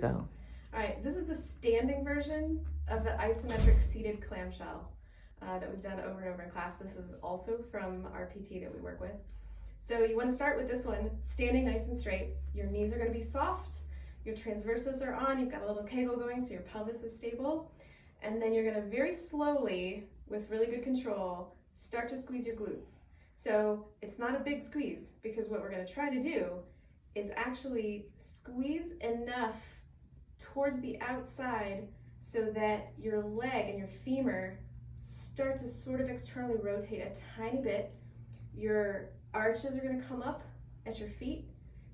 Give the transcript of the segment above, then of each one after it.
Go. All right, this is the standing version of the isometric seated clamshell that we've done over and over in class. This is also from our PT that we work with. So you want to start with this one, standing nice and straight. Your knees are going to be soft, your transverses are on, you've got a little kegel going so your pelvis is stable. And then you're going to very slowly, with really good control, start to squeeze your glutes. So it's not a big squeeze, because what we're going to try to do is actually squeeze enough towards the outside so that your leg and your femur start to sort of externally rotate a tiny bit. Your arches are going to come up at your feet.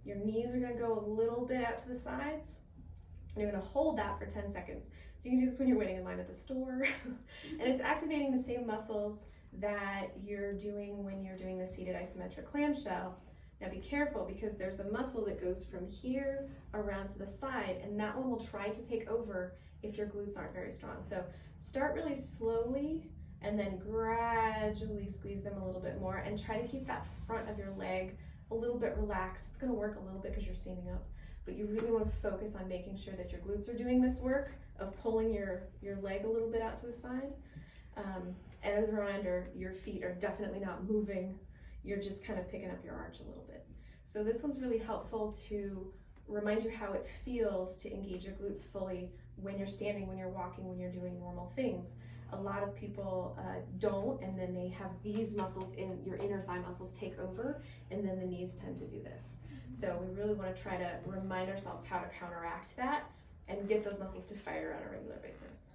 Your knees are going to go a little bit out to the sides. And you're going to hold that for 10 seconds. So you can do this when you're waiting in line at the store. And it's activating the same muscles that you're doing when you're doing the seated isometric clamshell. Now be careful, because there's a muscle that goes from here around to the side, and that one will try to take over if your glutes aren't very strong. So start really slowly and then gradually squeeze them a little bit more, and try to keep that front of your leg a little bit relaxed. It's going to work a little bit because you're standing up, but you really want to focus on making sure that your glutes are doing this work of pulling your leg a little bit out to the side. And as a reminder, your feet are definitely not moving. You're just kind of picking up your arch a little bit. So this one's really helpful to remind you how it feels to engage your glutes fully when you're standing, when you're walking, when you're doing normal things. A lot of people don't, and then they have these muscles in your inner thigh muscles take over, and then the knees tend to do this. So we really want to try to remind ourselves how to counteract that and get those muscles to fire on a regular basis.